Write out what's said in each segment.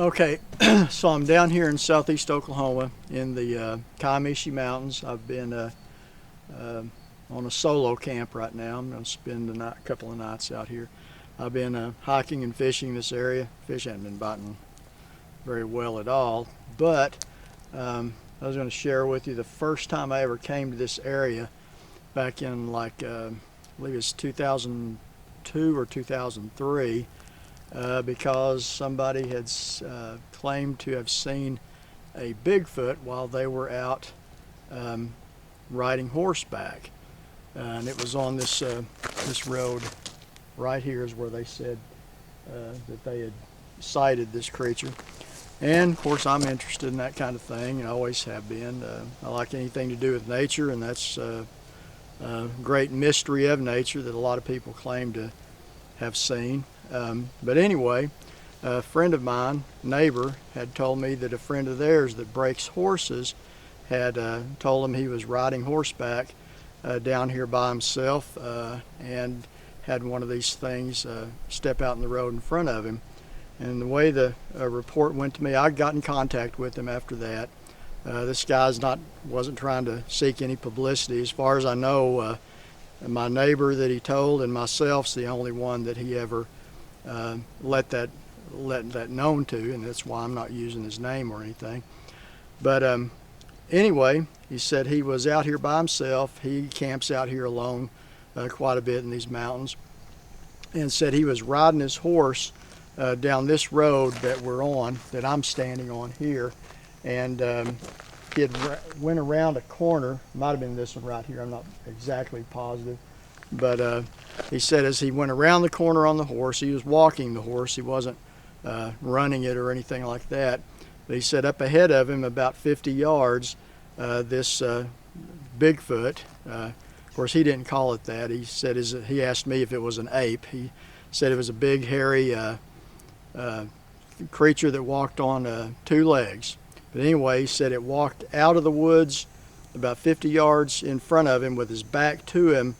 Okay, so I'm down here in southeast Oklahoma in the Comanche Mountains. I've been on a solo camp right now. I'm going to spend a couple of nights out here. I've been hiking and fishing this area. Fish haven't been biting very well at all, but I was going to share with you the first time I ever came to this area back in I believe it's 2002 or 2003. Because somebody had claimed to have seen a Bigfoot while they were out riding horseback, and it was on this road right here is where they said that they had sighted this creature. And of course, I'm interested in that kind of thing, and I always have been. I like anything to do with nature, and that's a great mystery of nature that a lot of people claim to have seen. But anyway, a friend of mine, neighbor, had told me that a friend of theirs that breaks horses had told him he was riding horseback down here by himself and had one of these things step out in the road in front of him. And the way the report went to me, I got in contact with him after that. This guy's wasn't trying to seek any publicity. As far as I know, my neighbor that he told and myself's the only one that he ever let that known to, and that's why I'm not using his name or anything. But anyway, he said he was out here by himself. He camps out here alone quite a bit in these mountains, and said he was riding his horse down this road that we're on, that I'm standing on here, and he went around a corner. Might have been this one right here, I'm not exactly positive, but he said as he went around the corner on the horse, he was walking the horse, he wasn't running it or anything like that, but he said up ahead of him about 50 yards this Bigfoot, of course he didn't call it that. He said he asked me if it was an ape. He said it was a big hairy creature that walked on two legs. But anyway, he said it walked out of the woods about 50 yards in front of him with his back to him,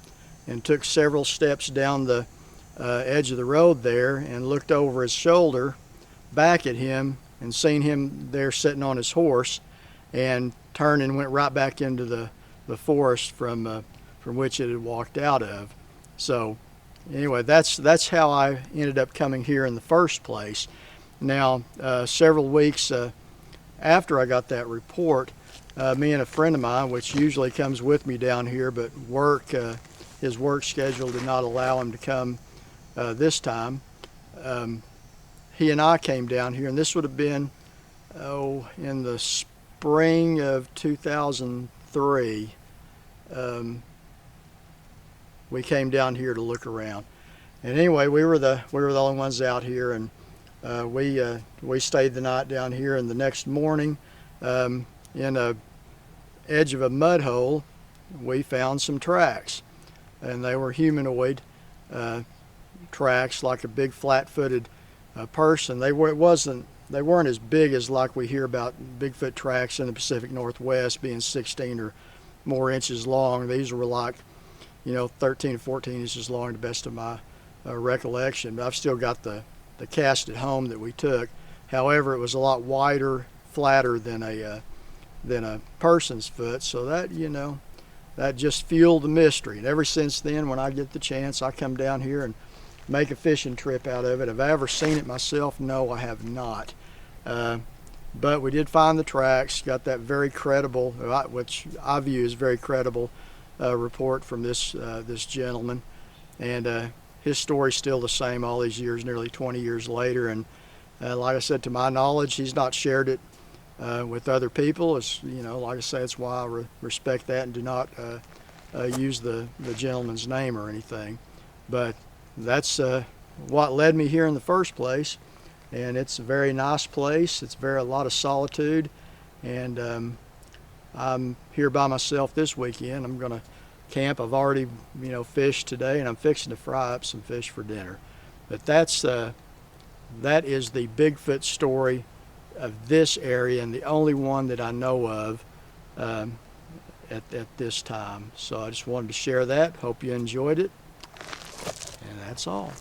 and took several steps down the edge of the road there, and looked over his shoulder back at him and seen him there sitting on his horse, and turned and went right back into the forest from which it had walked out of. So anyway, that's how I ended up coming here in the first place. Now, several weeks after I got that report, me and a friend of mine, which usually comes with me down here, but his work schedule did not allow him to come this time. He and I came down here, and this would have been in the spring of 2003. We came down here to look around, and anyway, we were the only ones out here, and we stayed the night down here. And the next morning, in a edge of a mud hole, we found some tracks, and they were humanoid tracks, like a big flat-footed person. They weren't as big as like we hear about Bigfoot tracks in the Pacific Northwest being 16 or more inches long. These were like 13 or 14 inches long, to the best of my recollection. But I've still got the cast at home that we took. However, it was a lot wider, flatter than a person's foot, so that just fueled the mystery. And ever since then, when I get the chance, I come down here and make a fishing trip out of it. Have I ever seen it myself? No, I have not. But we did find the tracks, got that very credible, which I view as very credible, report from this gentleman. And his story's still the same all these years, nearly 20 years later. And like I said, to my knowledge, he's not shared it with other people. It's, like I say, it's why I respect that and do not use the gentleman's name or anything. But that's what led me here in the first place. And it's a very nice place. It's a lot of solitude. And I'm here by myself this weekend. I'm going to camp. I've already fished today, and I'm fixing to fry up some fish for dinner. But that is the Bigfoot story of this area, and the only one that I know of at this time. So I just wanted to share that. Hope you enjoyed it, and that's all.